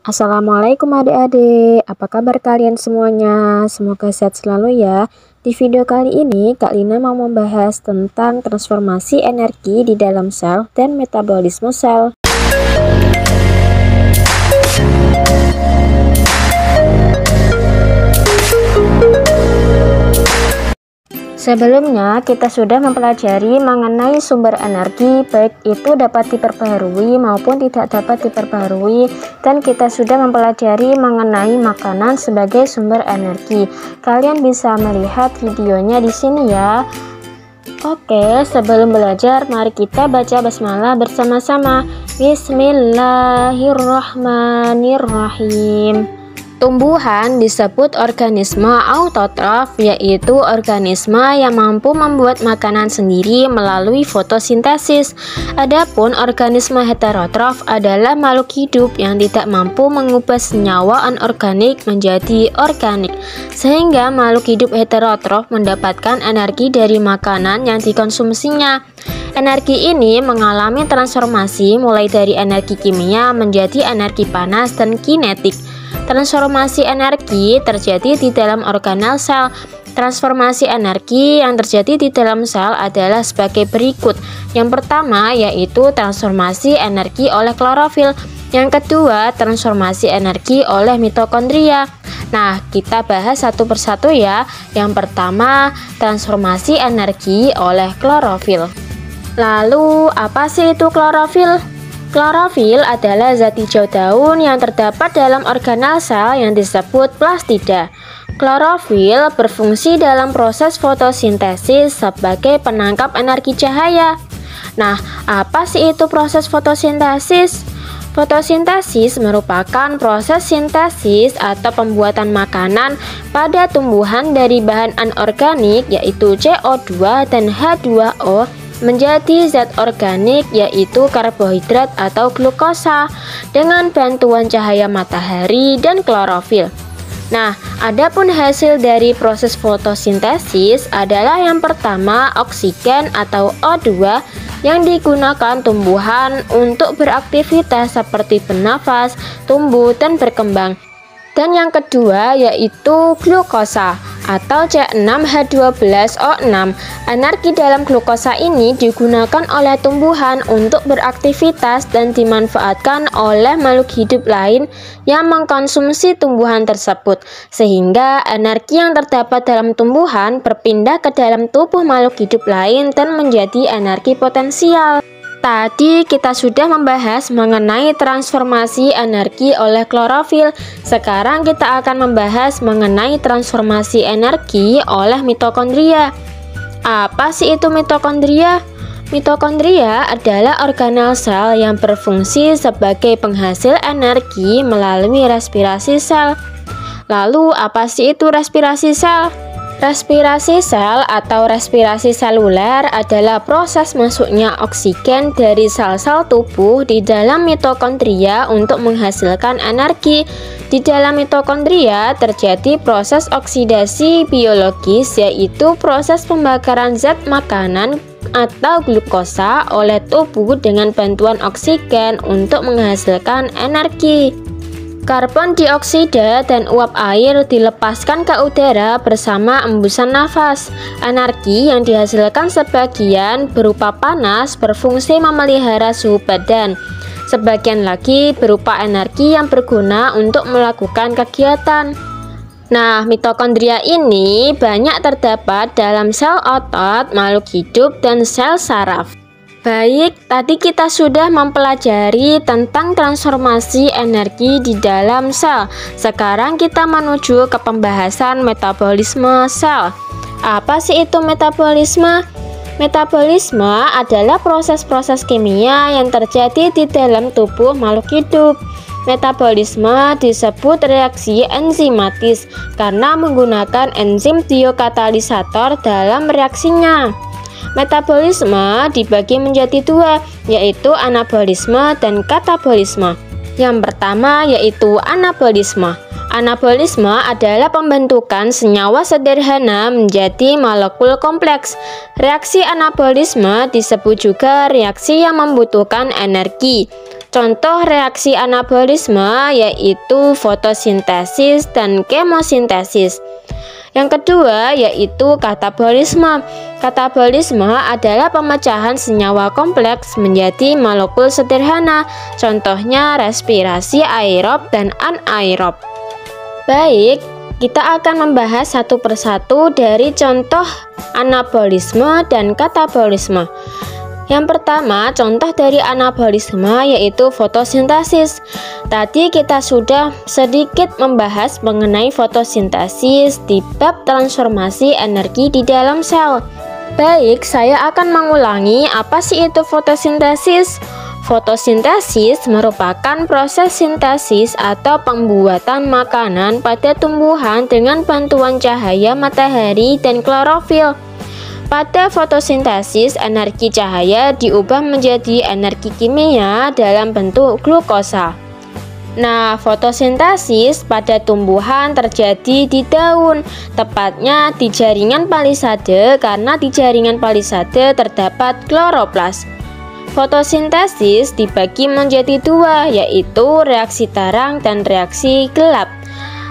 Assalamualaikum adik-adik, apa kabar kalian semuanya? Semoga sehat selalu ya. Di video kali ini Kak Lina mau membahas tentang transformasi energi di dalam sel dan metabolisme sel. Sebelumnya kita sudah mempelajari mengenai sumber energi, baik itu dapat diperbarui maupun tidak dapat diperbarui, dan kita sudah mempelajari mengenai makanan sebagai sumber energi. Kalian bisa melihat videonya di sini ya. Oke, sebelum belajar mari kita baca basmalah bersama-sama. Bismillahirrahmanirrahim. Tumbuhan disebut organisme autotrof, yaitu organisme yang mampu membuat makanan sendiri melalui fotosintesis. Adapun organisme heterotrof adalah makhluk hidup yang tidak mampu mengubah senyawa anorganik menjadi organik, sehingga makhluk hidup heterotrof mendapatkan energi dari makanan yang dikonsumsinya. Energi ini mengalami transformasi mulai dari energi kimia menjadi energi panas dan kinetik. Transformasi energi terjadi di dalam organel sel. Transformasi energi yang terjadi di dalam sel adalah sebagai berikut. Yang pertama yaitu transformasi energi oleh klorofil. Yang kedua, transformasi energi oleh mitokondria. Nah, kita bahas satu persatu ya. Yang pertama, transformasi energi oleh klorofil. Lalu, apa sih itu klorofil? Klorofil adalah zat hijau daun yang terdapat dalam organel sel yang disebut plastida. Klorofil berfungsi dalam proses fotosintesis sebagai penangkap energi cahaya. Nah, apa sih itu proses fotosintesis? Fotosintesis merupakan proses sintesis atau pembuatan makanan pada tumbuhan dari bahan anorganik yaitu CO2 dan H2O menjadi zat organik yaitu karbohidrat atau glukosa dengan bantuan cahaya matahari dan klorofil. Nah, adapun hasil dari proses fotosintesis adalah yang pertama oksigen atau O2 yang digunakan tumbuhan untuk beraktivitas seperti bernafas, tumbuh, dan berkembang. Dan yang kedua yaitu glukosa atau C6H12O6. Energi dalam glukosa ini digunakan oleh tumbuhan untuk beraktivitas dan dimanfaatkan oleh makhluk hidup lain yang mengkonsumsi tumbuhan tersebut, sehingga energi yang terdapat dalam tumbuhan berpindah ke dalam tubuh makhluk hidup lain dan menjadi energi potensial. Tadi kita sudah membahas mengenai transformasi energi oleh klorofil. Sekarang kita akan membahas mengenai transformasi energi oleh mitokondria. Apa sih itu mitokondria? Mitokondria adalah organel sel yang berfungsi sebagai penghasil energi melalui respirasi sel. Lalu apa sih itu respirasi sel? Respirasi sel atau respirasi seluler adalah proses masuknya oksigen dari sel-sel tubuh di dalam mitokondria untuk menghasilkan energi. Di dalam mitokondria terjadi proses oksidasi biologis, yaitu proses pembakaran zat makanan atau glukosa oleh tubuh dengan bantuan oksigen untuk menghasilkan energi. Karbon dioksida dan uap air dilepaskan ke udara bersama embusan nafas. Energi yang dihasilkan sebagian berupa panas berfungsi memelihara suhu badan. Sebagian lagi berupa energi yang berguna untuk melakukan kegiatan. Nah, mitokondria ini banyak terdapat dalam sel otot, makhluk hidup, dan sel saraf. Baik, tadi kita sudah mempelajari tentang transformasi energi di dalam sel. Sekarang kita menuju ke pembahasan metabolisme sel. Apa sih itu metabolisme? Metabolisme adalah proses-proses kimia yang terjadi di dalam tubuh makhluk hidup. Metabolisme disebut reaksi enzimatis karena menggunakan enzim biokatalisator dalam reaksinya. Metabolisme dibagi menjadi dua, yaitu anabolisme dan katabolisme. Yang pertama yaitu anabolisme. Anabolisme adalah pembentukan senyawa sederhana menjadi molekul kompleks. Reaksi anabolisme disebut juga reaksi yang membutuhkan energi. Contoh reaksi anabolisme yaitu fotosintesis dan kemosintesis. Yang kedua yaitu katabolisme. Katabolisme adalah pemecahan senyawa kompleks menjadi molekul sederhana. Contohnya respirasi aerob dan anaerob. Baik, kita akan membahas satu persatu dari contoh anabolisme dan katabolisme. Yang pertama, contoh dari anabolisme yaitu fotosintesis. Tadi kita sudah sedikit membahas mengenai fotosintesis di bab transformasi energi di dalam sel. Baik, saya akan mengulangi apa sih itu fotosintesis. Fotosintesis merupakan proses sintesis atau pembuatan makanan pada tumbuhan dengan bantuan cahaya matahari dan klorofil. Pada fotosintesis, energi cahaya diubah menjadi energi kimia dalam bentuk glukosa. Nah, fotosintesis pada tumbuhan terjadi di daun, tepatnya di jaringan palisade karena di jaringan palisade terdapat kloroplas. Fotosintesis dibagi menjadi dua, yaitu reaksi terang dan reaksi gelap.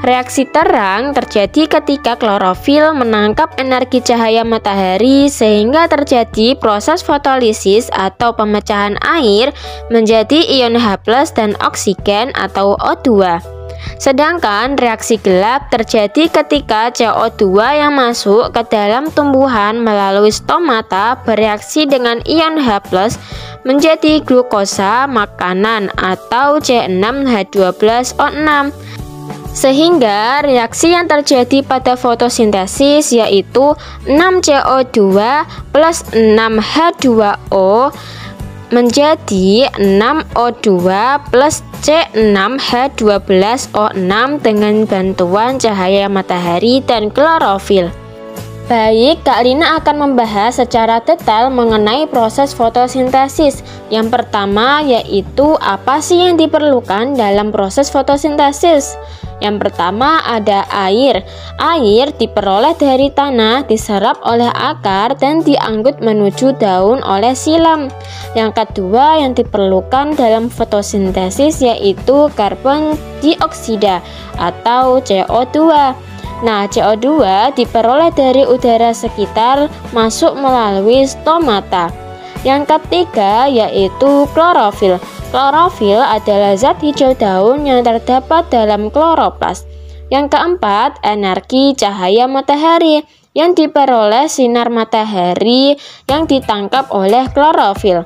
Reaksi terang terjadi ketika klorofil menangkap energi cahaya matahari sehingga terjadi proses fotolisis atau pemecahan air menjadi ion H+ dan oksigen atau O2. Sedangkan reaksi gelap terjadi ketika CO2 yang masuk ke dalam tumbuhan melalui stomata bereaksi dengan ion H+ menjadi glukosa makanan atau C6H12O6. Sehingga reaksi yang terjadi pada fotosintesis yaitu 6CO2 plus 6H2O menjadi 6O2 plus C6H12O6 dengan bantuan cahaya matahari dan klorofil. Baik, Kak Lina akan membahas secara detail mengenai proses fotosintesis. Yang pertama yaitu apa sih yang diperlukan dalam proses fotosintesis? Yang pertama ada air. Air diperoleh dari tanah, diserap oleh akar dan diangkut menuju daun oleh silam. Yang kedua yang diperlukan dalam fotosintesis yaitu karbon dioksida atau CO2. Nah, CO2 diperoleh dari udara sekitar masuk melalui stomata. Yang ketiga yaitu klorofil. Klorofil adalah zat hijau daun yang terdapat dalam kloroplas. Yang keempat, energi cahaya matahari yang diperoleh sinar matahari yang ditangkap oleh klorofil.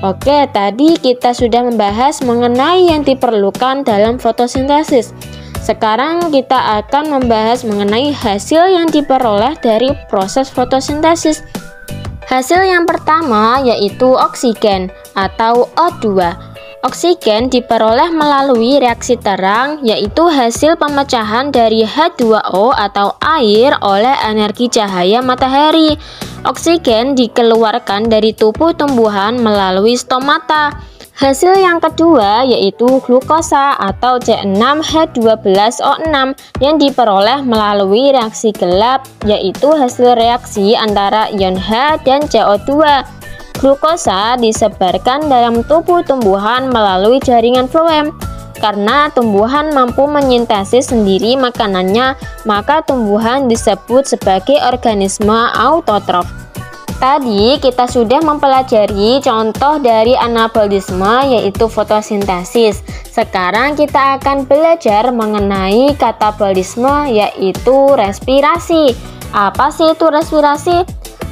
Oke, tadi kita sudah membahas mengenai yang diperlukan dalam fotosintesis. Sekarang kita akan membahas mengenai hasil yang diperoleh dari proses fotosintesis. Hasil yang pertama yaitu oksigen atau O2. Oksigen diperoleh melalui reaksi terang, yaitu hasil pemecahan dari H2O atau air oleh energi cahaya matahari. Oksigen dikeluarkan dari tubuh tumbuhan melalui stomata. Hasil yang kedua yaitu glukosa atau C6H12O6 yang diperoleh melalui reaksi gelap, yaitu hasil reaksi antara ion H dan CO2. Glukosa disebarkan dalam tubuh tumbuhan melalui jaringan floem. Karena tumbuhan mampu menyintesis sendiri makanannya, maka tumbuhan disebut sebagai organisme autotrof. Tadi kita sudah mempelajari contoh dari anabolisme yaitu fotosintesis. Sekarang kita akan belajar mengenai katabolisme yaitu respirasi. Apa sih itu respirasi?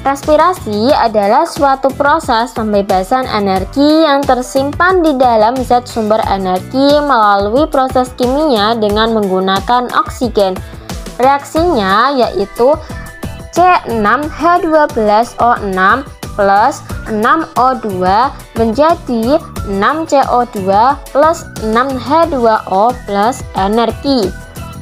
Respirasi adalah suatu proses pembebasan energi yang tersimpan di dalam zat sumber energi melalui proses kimia dengan menggunakan oksigen. Reaksinya yaitu C6H12O6 plus 6O2 menjadi 6CO2 plus 6H2O plus energi.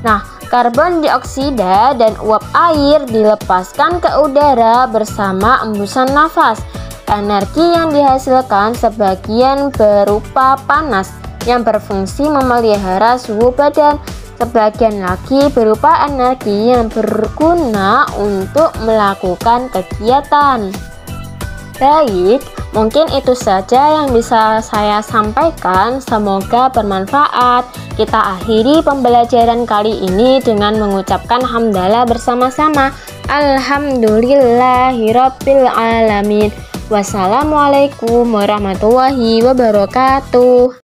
Nah, karbon dioksida dan uap air dilepaskan ke udara bersama embusan nafas. Energi yang dihasilkan sebagian berupa panas yang berfungsi memelihara suhu badan. Sebagian lagi berupa energi yang berguna untuk melakukan kegiatan. Baik, Mungkin itu saja yang bisa saya sampaikan, semoga bermanfaat. Kita akhiri pembelajaran kali ini dengan mengucapkan hamdalah bersama-sama. Alhamdulillahirabbil alamin. Wassalamualaikum warahmatullahi wabarakatuh.